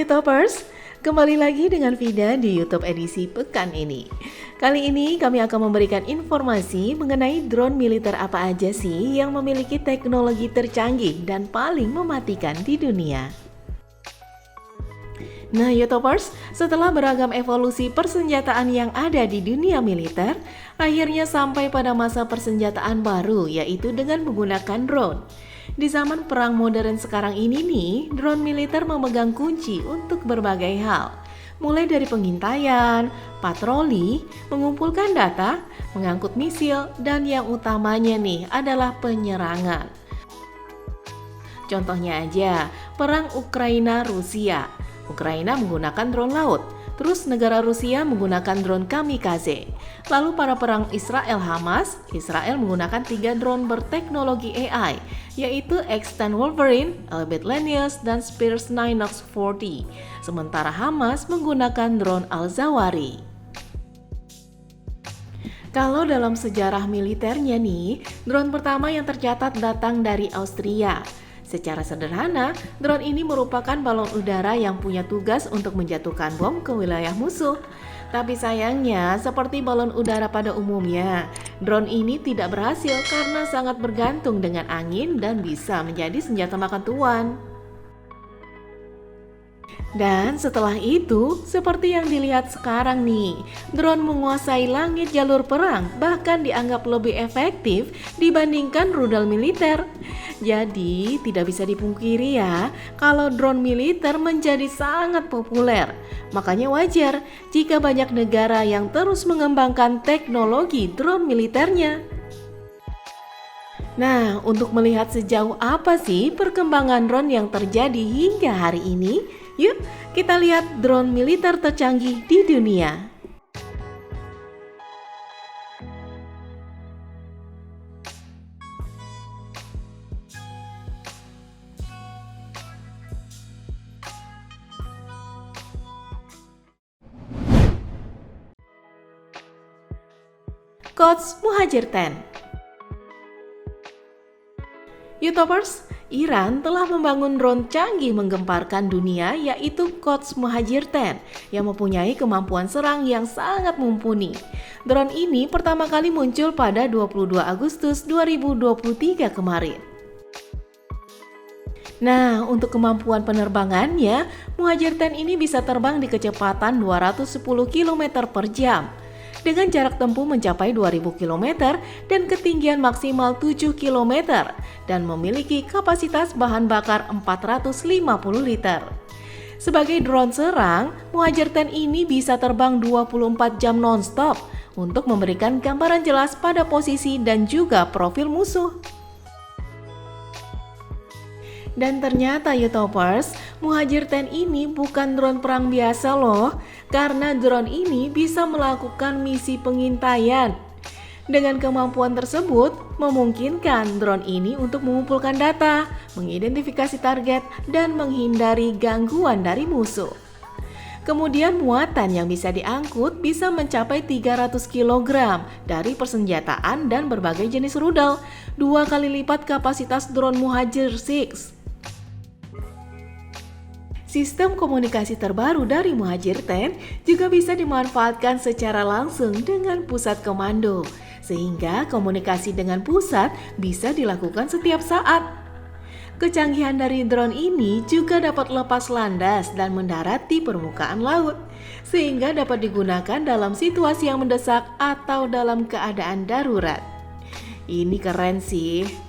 Youtubers, kembali lagi dengan Vida di YouTube edisi pekan ini. Kali ini kami akan memberikan informasi mengenai drone militer apa aja sih yang memiliki teknologi tercanggih dan paling mematikan di dunia. Nah Youtubers, setelah beragam evolusi persenjataan yang ada di dunia militer, akhirnya sampai pada masa persenjataan baru, yaitu dengan menggunakan drone. Di zaman perang modern sekarang ini nih, drone militer memegang kunci untuk berbagai hal. Mulai dari pengintaian, patroli, mengumpulkan data, mengangkut misil, dan yang utamanya nih adalah penyerangan. Contohnya aja, perang Ukraina-Rusia. Ukraina menggunakan drone laut, terus negara Rusia menggunakan drone kamikaze. Lalu para perang Israel-Hamas, Israel menggunakan 3 drone berteknologi AI, yaitu X-10 Wolverine, Elbit Lanius, dan Spears 9Nox 40. Sementara Hamas menggunakan drone Al-Zawari. Kalau dalam sejarah militernya nih, drone pertama yang tercatat datang dari Austria. Secara sederhana, drone ini merupakan balon udara yang punya tugas untuk menjatuhkan bom ke wilayah musuh. Tapi sayangnya, seperti balon udara pada umumnya, drone ini tidak berhasil karena sangat bergantung dengan angin dan bisa menjadi senjata makan tuan. Dan setelah itu, seperti yang dilihat sekarang nih, drone menguasai langit jalur perang, bahkan dianggap lebih efektif dibandingkan rudal militer. Jadi, tidak bisa dipungkiri ya, kalau drone militer menjadi sangat populer. Makanya wajar jika banyak negara yang terus mengembangkan teknologi drone militernya. Nah, untuk melihat sejauh apa sih perkembangan drone yang terjadi hingga hari ini, yuk kita lihat drone militer tercanggih di dunia. Quds Muhajir 10. Youtubers, Iran telah membangun drone canggih menggemparkan dunia, yaitu Quds Muhajir 10 yang mempunyai kemampuan serang yang sangat mumpuni. Drone ini pertama kali muncul pada 22 Agustus 2023 kemarin. Nah, untuk kemampuan penerbangannya, Muhajir 10 ini bisa terbang di kecepatan 210 km per jam. Dengan jarak tempuh mencapai 2000 km dan ketinggian maksimal 7 km dan memiliki kapasitas bahan bakar 450 liter. Sebagai drone serang, Muhajir 10 ini bisa terbang 24 jam non-stop untuk memberikan gambaran jelas pada posisi dan juga profil musuh. Dan ternyata Youtubers, Muhajir 10 ini bukan drone perang biasa loh, karena drone ini bisa melakukan misi pengintaian. Dengan kemampuan tersebut, memungkinkan drone ini untuk mengumpulkan data, mengidentifikasi target, dan menghindari gangguan dari musuh. Kemudian muatan yang bisa diangkut bisa mencapai 300 kg dari persenjataan dan berbagai jenis rudal, 2 kali lipat kapasitas drone Muhajir 6. Sistem komunikasi terbaru dari Muhajir 10 juga bisa dimanfaatkan secara langsung dengan pusat komando, sehingga komunikasi dengan pusat bisa dilakukan setiap saat. Kecanggihan dari drone ini juga dapat lepas landas dan mendarat di permukaan laut, sehingga dapat digunakan dalam situasi yang mendesak atau dalam keadaan darurat. Ini keren sih.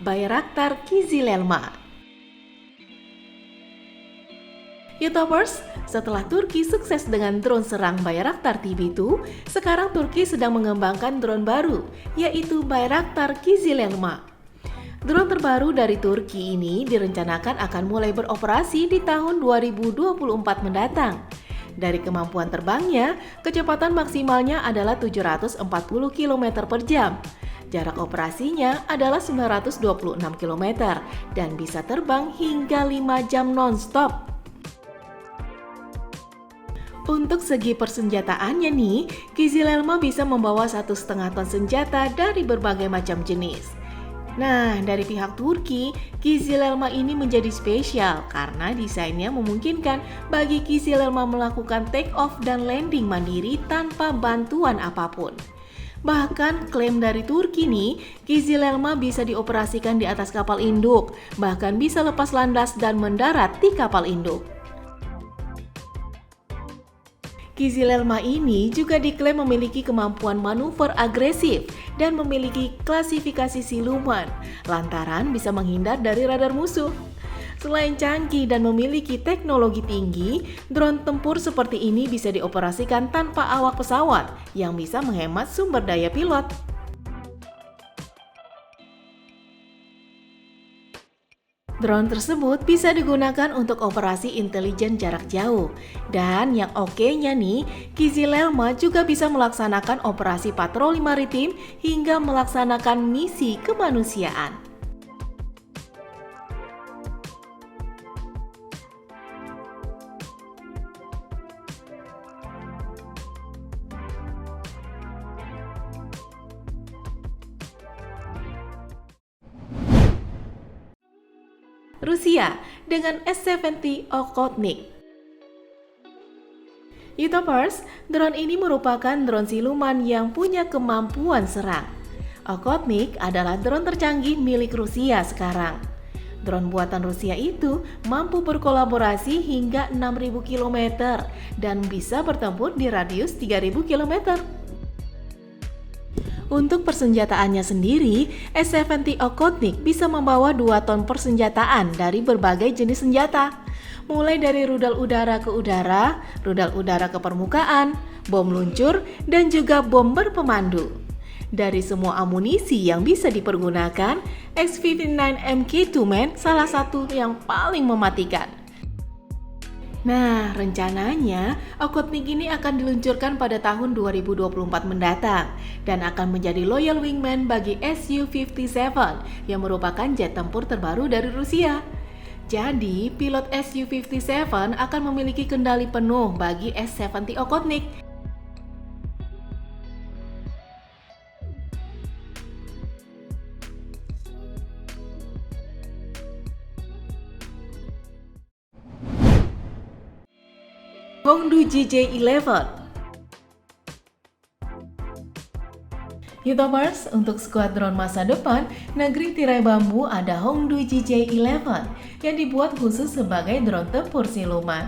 Bayraktar Kizilelma. Youtubers, setelah Turki sukses dengan drone serang Bayraktar TB2, sekarang Turki sedang mengembangkan drone baru, yaitu Bayraktar Kizilelma. Drone terbaru dari Turki ini direncanakan akan mulai beroperasi di tahun 2024 mendatang. Dari kemampuan terbangnya, kecepatan maksimalnya adalah 740 km per jam. Jarak operasinya adalah 926 km dan bisa terbang hingga 5 jam non-stop. Untuk segi persenjataannya nih, Kizil Elma bisa membawa 1,5 ton senjata dari berbagai macam jenis. Nah, dari pihak Turki, Kizil Elma ini menjadi spesial karena desainnya memungkinkan bagi Kizil Elma melakukan take off dan landing mandiri tanpa bantuan apapun. Bahkan klaim dari Turki nih, Kizil Elma bisa dioperasikan di atas kapal induk, bahkan bisa lepas landas dan mendarat di kapal induk. Kizil Elma ini juga diklaim memiliki kemampuan manuver agresif dan memiliki klasifikasi siluman, lantaran bisa menghindar dari radar musuh. Selain canggih dan memiliki teknologi tinggi, drone tempur seperti ini bisa dioperasikan tanpa awak pesawat yang bisa menghemat sumber daya pilot. Drone tersebut bisa digunakan untuk operasi intelijen jarak jauh. Dan yang oke-nya nih, Kizil Elma juga bisa melaksanakan operasi patroli maritim hingga melaksanakan misi kemanusiaan. Rusia dengan S-70 Okhotnik. YouTubers, drone ini merupakan drone siluman yang punya kemampuan serang. Okhotnik adalah drone tercanggih milik Rusia sekarang. Drone buatan Rusia itu mampu berkolaborasi hingga 6.000 km dan bisa bertempur di radius 3.000 km. Untuk persenjataannya sendiri, S-70 Okhotnik bisa membawa 2 ton persenjataan dari berbagai jenis senjata. Mulai dari rudal udara ke udara, rudal udara ke permukaan, bom luncur, dan juga bom berpemandu. Dari semua amunisi yang bisa dipergunakan, X-59 MK2 salah satu yang paling mematikan. Nah, rencananya Okhotnik ini akan diluncurkan pada tahun 2024 mendatang dan akan menjadi loyal wingman bagi Su-57 yang merupakan jet tempur terbaru dari Rusia. Jadi, pilot Su-57 akan memiliki kendali penuh bagi S-70 Okhotnik. Hongdu JJ-11. YouTubers, untuk skuadron masa depan negeri tirai bambu ada Hongdu JJ-11 yang dibuat khusus sebagai drone tempur siluman.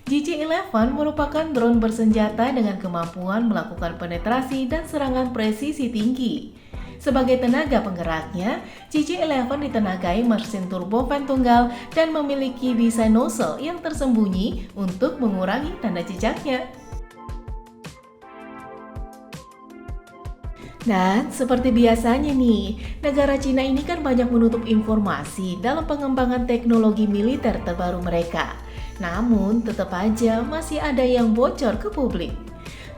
JJ-11 merupakan drone bersenjata dengan kemampuan melakukan penetrasi dan serangan presisi tinggi. Sebagai tenaga penggeraknya, JJ-11 ditenagai mesin turbofan tunggal dan memiliki desain nozzle yang tersembunyi untuk mengurangi tanda jejaknya. Dan seperti biasanya nih, negara Cina ini kan banyak menutup informasi dalam pengembangan teknologi militer terbaru mereka. Namun tetap aja masih ada yang bocor ke publik.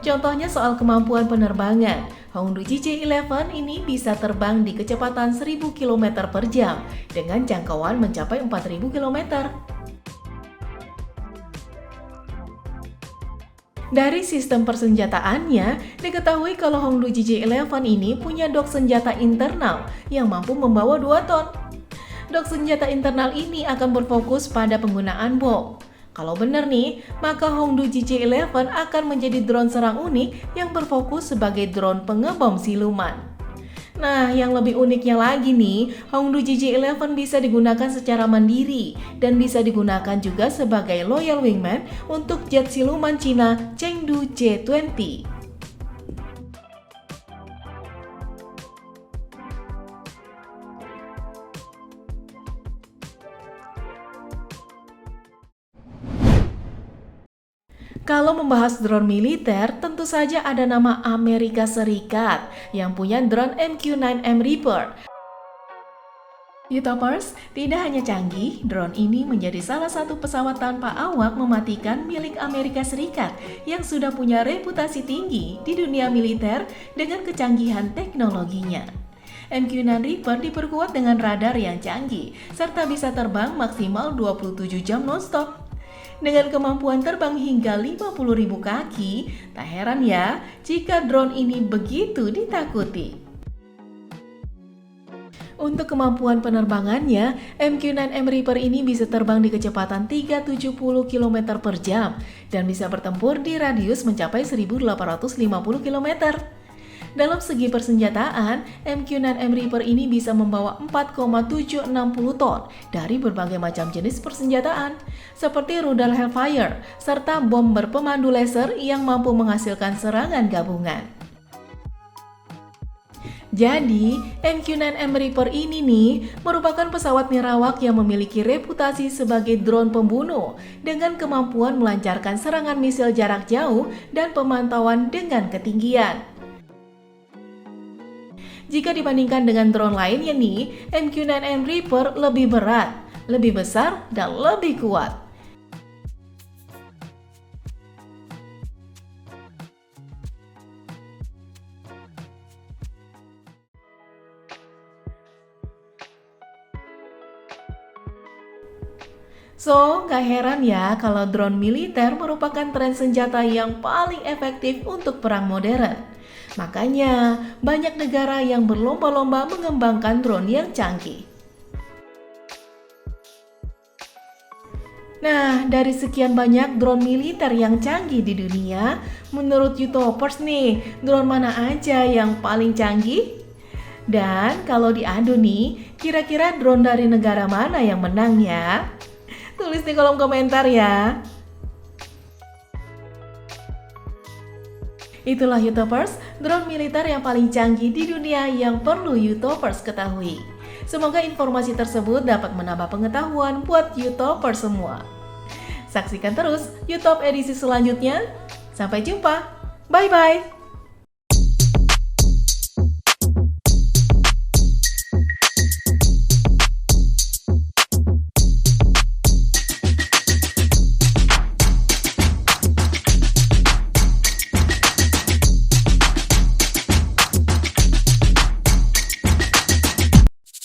Contohnya soal kemampuan penerbangan, Hongdu JJ-11 ini bisa terbang di kecepatan 1000 km per jam dengan jangkauan mencapai 4000 km. Dari sistem persenjataannya, diketahui kalau Hongdu JJ-11 ini punya dok senjata internal yang mampu membawa 2 ton. Dok senjata internal ini akan berfokus pada penggunaan bom. Kalau benar nih, maka Hongdu JJ-11 akan menjadi drone serang unik yang berfokus sebagai drone pengebom siluman. Nah, yang lebih uniknya lagi nih, Hongdu JJ-11 bisa digunakan secara mandiri dan bisa digunakan juga sebagai loyal wingman untuk jet siluman Cina Chengdu J-20. Kalau membahas drone militer, tentu saja ada nama Amerika Serikat yang punya drone MQ-9M Reaper. YouTubers, tidak hanya canggih, drone ini menjadi salah satu pesawat tanpa awak mematikan milik Amerika Serikat yang sudah punya reputasi tinggi di dunia militer dengan kecanggihan teknologinya. MQ-9 Reaper diperkuat dengan radar yang canggih serta bisa terbang maksimal 27 jam non-stop. Dengan kemampuan terbang hingga 50.000 kaki, tak heran ya jika drone ini begitu ditakuti. Untuk kemampuan penerbangannya, MQ-9M Reaper ini bisa terbang di kecepatan 370 km per jam dan bisa bertempur di radius mencapai 1.850 km. Dalam segi persenjataan, MQ-9M Reaper ini bisa membawa 4,760 ton dari berbagai macam jenis persenjataan, seperti rudal Hellfire, serta bom berpemandu laser yang mampu menghasilkan serangan gabungan. Jadi, MQ-9M Reaper ini nih merupakan pesawat nirawak yang memiliki reputasi sebagai drone pembunuh dengan kemampuan melancarkan serangan misil jarak jauh dan pemantauan dengan ketinggian. Jika dibandingkan dengan drone lainnya nih, MQ-9M Reaper lebih berat, lebih besar, dan lebih kuat. So, gak heran ya kalau drone militer merupakan tren senjata yang paling efektif untuk perang modern. Makanya, banyak negara yang berlomba-lomba mengembangkan drone yang canggih. Nah, dari sekian banyak drone militer yang canggih di dunia, menurut YouTubers nih, drone mana aja yang paling canggih? Dan kalau diadu nih, kira-kira drone dari negara mana yang menang ya? Tulis di kolom komentar ya. Itulah YouTubers, drone militer yang paling canggih di dunia yang perlu YouTubers ketahui. Semoga informasi tersebut dapat menambah pengetahuan buat YouTubers semua. Saksikan terus YouTube edisi selanjutnya. Sampai jumpa. Bye-bye.